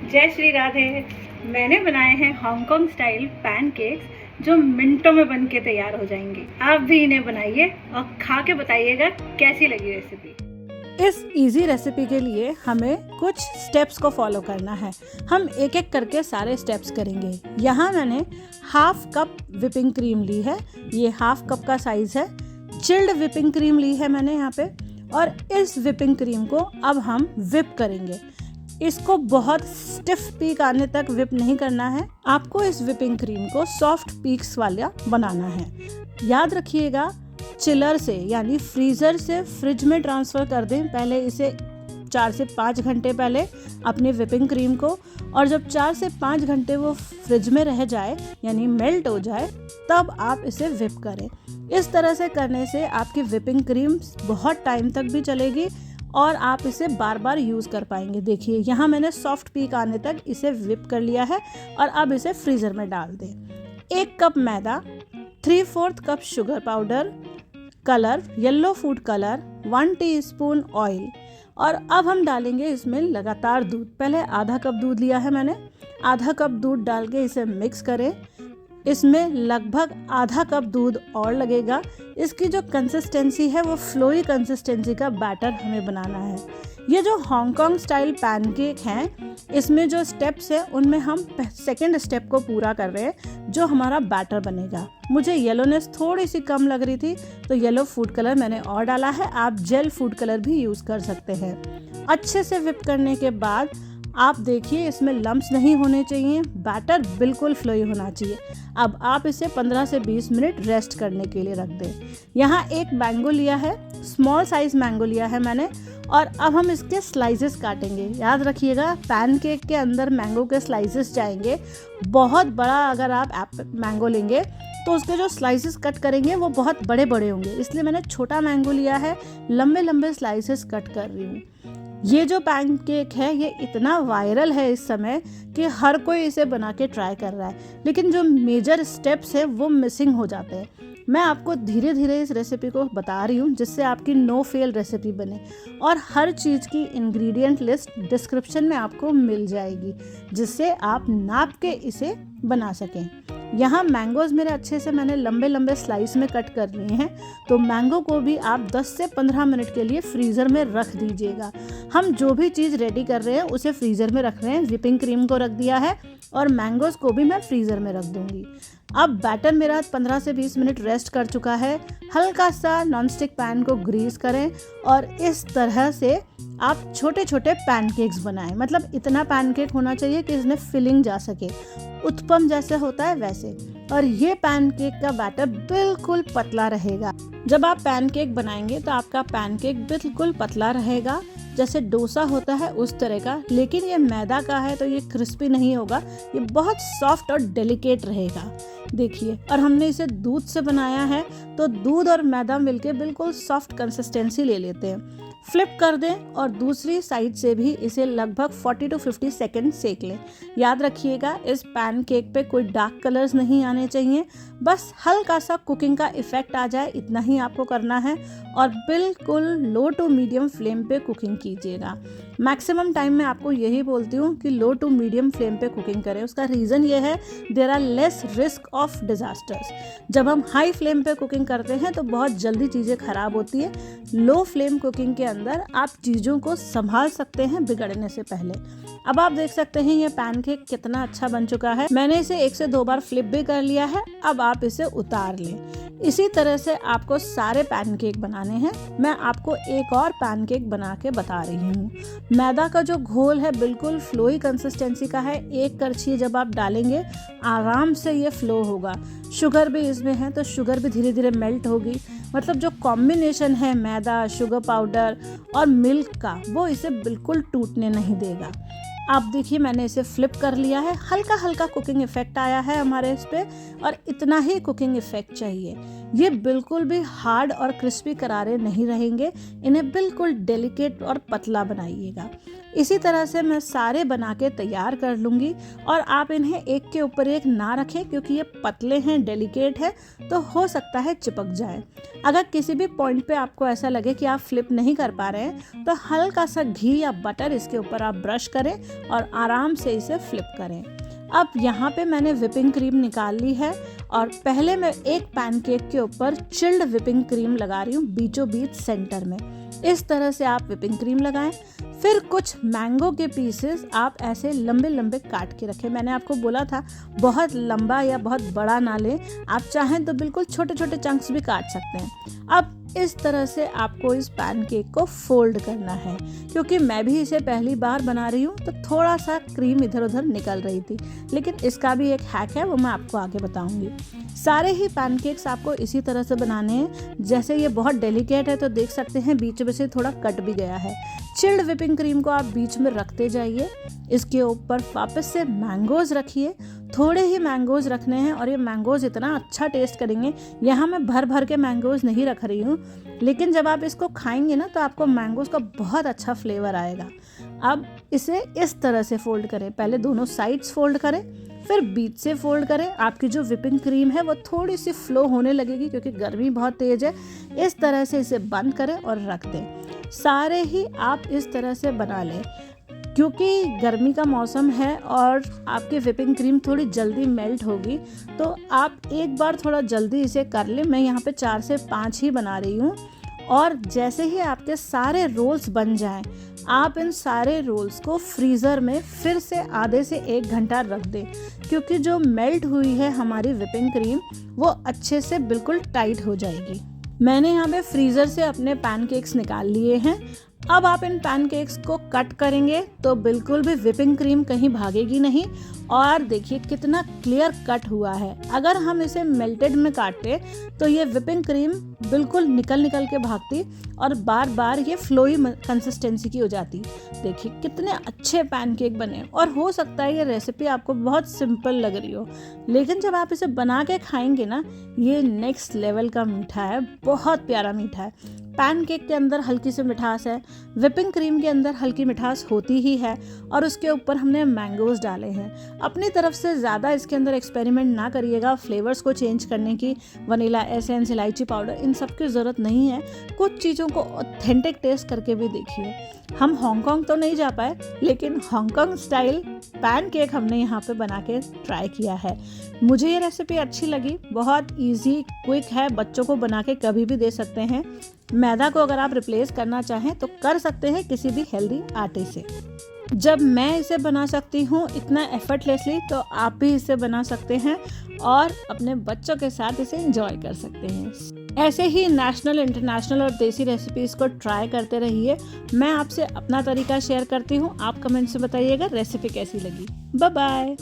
जय श्री राधे। मैंने बनाए हैं हांगकांग स्टाइल पैनकेक्स जो मिनटों में बन के तैयार हो जाएंगे। आप भी इन्हें बनाइए और खा के बताइएगा कैसी लगी रेसिपी। इस इजी रेसिपी के लिए हमें कुछ स्टेप्स को फॉलो करना है। हम एक एक करके सारे स्टेप्स करेंगे। यहाँ मैंने हाफ कप विपिंग क्रीम ली है। ये हाफ कप का साइज़ है। चिल्ड विपिंग क्रीम ली है मैंने यहाँ पे। और इस विपिंग क्रीम को अब हम विप करेंगे। इसको बहुत स्टिफ पीक आने तक विप नहीं करना है। आपको इस विपिंग क्रीम को सॉफ्ट पीक्स वाला बनाना है। याद रखिएगा, चिलर से यानी फ्रीज़र से फ्रिज में ट्रांसफ़र कर दें पहले इसे 4 से 5 घंटे पहले अपनी विपिंग क्रीम को। और जब 4 से 5 घंटे वो फ्रिज में रह जाए यानी मेल्ट हो जाए तब आप इसे विप करें। इस तरह से करने से आपकी विपिंग क्रीम बहुत टाइम तक भी चलेगी और आप इसे बार बार यूज़ कर पाएंगे। देखिए यहाँ मैंने सॉफ्ट पीक आने तक इसे विप कर लिया है और अब इसे फ्रीज़र में डाल दें। 1 कप मैदा, 3/4 cup sugar powder, colour yellow food colour, 1 teaspoon oil और अब हम डालेंगे इसमें लगातार दूध। पहले आधा कप दूध लिया है मैंने। आधा कप दूध डाल के इसे मिक्स करें। इसमें लगभग आधा कप दूध और लगेगा। इसकी जो कंसिस्टेंसी है वो फ्लोई कंसिस्टेंसी का बैटर हमें बनाना है। ये जो हांगकांग स्टाइल पैनकेक हैं, इसमें जो स्टेप्स हैं उनमें हम सेकंड स्टेप को पूरा कर रहे हैं जो हमारा बैटर बनेगा। मुझे येलोनेस थोड़ी सी कम लग रही थी तो येलो फूड कलर मैंने और डाला है। आप जेल फूड कलर भी यूज़ कर सकते हैं। अच्छे से विप करने के बाद आप देखिए इसमें लम्प्स नहीं होने चाहिए। बैटर बिल्कुल फ्लोई होना चाहिए। अब आप इसे 15 से 20 मिनट रेस्ट करने के लिए रख दें। यहाँ एक मैंगो लिया है, स्मॉल साइज़ मैंगो लिया है मैंने और अब हम इसके स्लाइसेस काटेंगे। याद रखिएगा, पैनकेक के अंदर मैंगो के स्लाइसेस जाएंगे। बहुत बड़ा अगर आप मैंगो लेंगे तो उसके जो स्लाइसेस कट करेंगे वो बहुत बड़े बड़े होंगे, इसलिए मैंने छोटा मैंगो लिया है। लंबे लंबे स्लाइसेस कट कर रही हूँ। ये जो पैनकेक है ये इतना वायरल है इस समय कि हर कोई इसे बना के ट्राई कर रहा है, लेकिन जो मेजर स्टेप्स है वो मिसिंग हो जाते हैं। मैं आपको धीरे धीरे इस रेसिपी को बता रही हूँ जिससे आपकी नो फेल रेसिपी बने और हर चीज़ की इंग्रेडिएंट लिस्ट डिस्क्रिप्शन में आपको मिल जाएगी जिससे आप नाप के इसे बना सकें। यहाँ मैंगोज़ मेरे अच्छे से मैंने लंबे लंबे स्लाइस में कट कर लिए हैं, तो मैंगो को भी आप 10 से 15 मिनट के लिए फ्रीज़र में रख दीजिएगा। हम जो भी चीज़ रेडी कर रहे हैं उसे फ्रीज़र में रख रहे हैं। विपिंग क्रीम को रख दिया है और मैंगोज़ को भी मैं फ्रीज़र में रख दूँगी। अब बैटर मेरा 15 से 20 मिनट रेस्ट कर चुका है। हल्का सा नॉनस्टिक पैन को ग्रीस करें और इस तरह से आप छोटे छोटे पैनकेक्स बनाएं। मतलब इतना पैनकेक होना चाहिए कि इसमें फिलिंग जा सके, उत्पम जैसे होता है वैसे। और ये पैनकेक का बैटर बिल्कुल पतला रहेगा। जब आप पैनकेक बनाएंगे तो आपका पैनकेक बिल्कुल पतला रहेगा, जैसे डोसा होता है उस तरह का। लेकिन ये मैदा का है तो ये क्रिस्पी नहीं होगा, ये बहुत सॉफ्ट और डेलिकेट रहेगा। देखिए, और हमने इसे दूध से बनाया है तो दूध और मैदा मिलके बिल्कुल सॉफ्ट कंसिस्टेंसी ले लेते हैं। फ्लिप कर दें और दूसरी साइड से भी इसे लगभग 40 to 50 सेकेंड सेक लें। याद रखिएगा, इस पैनकेक पे कोई डार्क कलर्स नहीं आने चाहिए, बस हल्का सा कुकिंग का इफ़ेक्ट आ जाए, इतना ही आपको करना है। और बिल्कुल लो टू मीडियम फ्लेम पे कुकिंग कीजिएगा। मैक्सिमम टाइम मैं आपको यही बोलती हूँ कि लो टू मीडियम फ्लेम पे कुकिंग करें। उसका रीज़न ये है, there are less risk of disasters. जब हम हाई फ्लेम पे कुकिंग करते हैं तो बहुत जल्दी चीज़ें ख़राब होती है। लो फ्लेम कुकिंग के अंदर आप चीज़ों को संभाल सकते हैं बिगड़ने से पहले। अब आप देख सकते हैं ये पैनकेक कितना अच्छा बन चुका है। मैंने इसे 1 से 2 बार फ्लिप भी कर लिया है। अब आप इसे उतार लें। इसी तरह से आपको सारे पैनकेक बनाने हैं। मैं आपको एक और पैनकेक बना के बता रही हूँ। मैदा का जो घोल है बिल्कुल फ्लोई कंसिस्टेंसी का है। एक करछी जब आप डालेंगे आराम से ये फ्लो होगा। शुगर भी इसमें है तो शुगर भी धीरे धीरे मेल्ट होगी। मतलब जो कॉम्बिनेशन है मैदा, शुगर पाउडर और मिल्क का, वो इसे बिल्कुल टूटने नहीं देगा। आप देखिए मैंने इसे फ्लिप कर लिया है। हल्का हल्का कुकिंग इफेक्ट आया है हमारे इस पे, और इतना ही कुकिंग इफेक्ट चाहिए। ये बिल्कुल भी हार्ड और क्रिस्पी करारे नहीं रहेंगे। इन्हें बिल्कुल डेलिकेट और पतला बनाइएगा। इसी तरह से मैं सारे बना के तैयार कर लूँगी। और आप इन्हें एक के ऊपर एक ना रखें क्योंकि ये पतले हैं, डेलिकेट है, तो हो सकता है चिपक जाए। अगर किसी भी पॉइंट पे आपको ऐसा लगे कि आप फ्लिप नहीं कर पा रहे हैं तो हल्का सा घी या बटर इसके ऊपर आप ब्रश करें और आराम से इसे फ्लिप करें। अब यहाँ पे मैंने विपिंग क्रीम निकाल ली है और पहले मैं एक पैनकेक के ऊपर चिल्ड विपिंग क्रीम लगा रही हूँ बीचों बीच सेंटर में। इस तरह से आप विपिंग क्रीम लगाएं। फिर कुछ मैंगो के पीसेस आप ऐसे लंबे लंबे काट के रखें। मैंने आपको बोला था बहुत लंबा या बहुत बड़ा ना लें, आप चाहें तो बिल्कुल छोटे छोटे चंक्स भी काट सकते हैं। अब इस तरह से आपको इस पैनकेक को फोल्ड करना है। क्योंकि मैं भी इसे पहली बार बना रही हूँ तो थोड़ा सा क्रीम इधर उधर निकल रही थी, लेकिन इसका भी एक हैक है, वो मैं आपको आगे बताऊंगी। सारे ही पैनकेक्स आपको इसी तरह से बनाने हैं। जैसे ये बहुत डेलिकेट है तो देख सकते हैं बीच में से थोड़ा कट भी गया है। चिल्ड विपिंग क्रीम को आप बीच में रखते जाइए। इसके ऊपर वापस से मैंगोज़ रखिए। थोड़े ही मैंगोज़ रखने हैं और ये मैंगोज़ इतना अच्छा टेस्ट करेंगे। यहाँ मैं भर भर के मैंगोज़ नहीं रख रही हूँ, लेकिन जब आप इसको खाएंगे ना तो आपको मैंगोज़ का बहुत अच्छा फ्लेवर आएगा। अब इसे इस तरह से फोल्ड करें। पहले दोनों साइड्स फोल्ड करें, फिर बीच से फोल्ड करें। आपकी जो विपिंग क्रीम है वो थोड़ी सी फ्लो होने लगेगी क्योंकि गर्मी बहुत तेज़ है। इस तरह से इसे बंद करें और रख दें। सारे ही आप इस तरह से बना लें। क्योंकि गर्मी का मौसम है और आपकी विपिंग क्रीम थोड़ी जल्दी मेल्ट होगी, तो आप एक बार थोड़ा जल्दी इसे कर लें। मैं यहाँ पे 4 से 5 ही बना रही हूँ। और जैसे ही आपके सारे रोल्स बन जाएं, आप इन सारे रोल्स को फ्रीज़र में फिर से आधे से 1 घंटा रख दें। क्योंकि जो मेल्ट हुई है हमारी विपिंग क्रीम वो अच्छे से बिल्कुल टाइट हो जाएगी। मैंने यहाँ पे फ्रीज़र से अपने पैनकेक्स निकाल लिए हैं। अब आप इन पैनकेक्स को कट करेंगे तो बिल्कुल भी विपिंग क्रीम कहीं भागेगी नहीं। और देखिए कितना क्लियर कट हुआ है। अगर हम इसे मेल्टेड में काटते तो ये विपिंग क्रीम बिल्कुल निकल के भागती और बार बार ये फ्लोई कंसिस्टेंसी की हो जाती। देखिए कितने अच्छे पैनकेक बने। और हो सकता है ये रेसिपी आपको बहुत सिंपल लग रही हो, लेकिन जब आप इसे बना के खाएंगे ना, ये नेक्स्ट लेवल का मीठा है, बहुत प्यारा मीठा है। पैनकेक के अंदर हल्की सी मिठास है, विपिंग क्रीम के अंदर हल्की मिठास होती ही है, और उसके ऊपर हमने मैंगोज़ डाले हैं। अपनी तरफ से ज़्यादा इसके अंदर एक्सपेरिमेंट ना करिएगा फ्लेवर्स को चेंज करने की। वनीला एसेंस, इलायची पाउडर, इन सब की ज़रूरत नहीं है। कुछ चीज़ों को ऑथेंटिक टेस्ट करके भी देखिए। हम हांगकांग तो नहीं जा पाए, लेकिन हांगकांग स्टाइल पैनकेक हमने यहाँ पे बना के ट्राई किया है। मुझे ये रेसिपी अच्छी लगी। बहुत इजी, क्विक है, बच्चों को बना के कभी भी दे सकते हैं। मैदा को अगर आप रिप्लेस करना चाहें तो कर सकते हैं किसी भी हेल्दी आटे से। जब मैं इसे बना सकती हूँ इतना एफर्टलेसली, तो आप भी इसे बना सकते हैं और अपने बच्चों के साथ इसे एंजॉय कर सकते हैं। ऐसे ही नेशनल, इंटरनेशनल और देसी रेसिपीज़ को ट्राई करते रहिए। मैं आपसे अपना तरीका शेयर करती हूँ। आप कमेंट से बताइएगा रेसिपी कैसी लगी। Bye bye.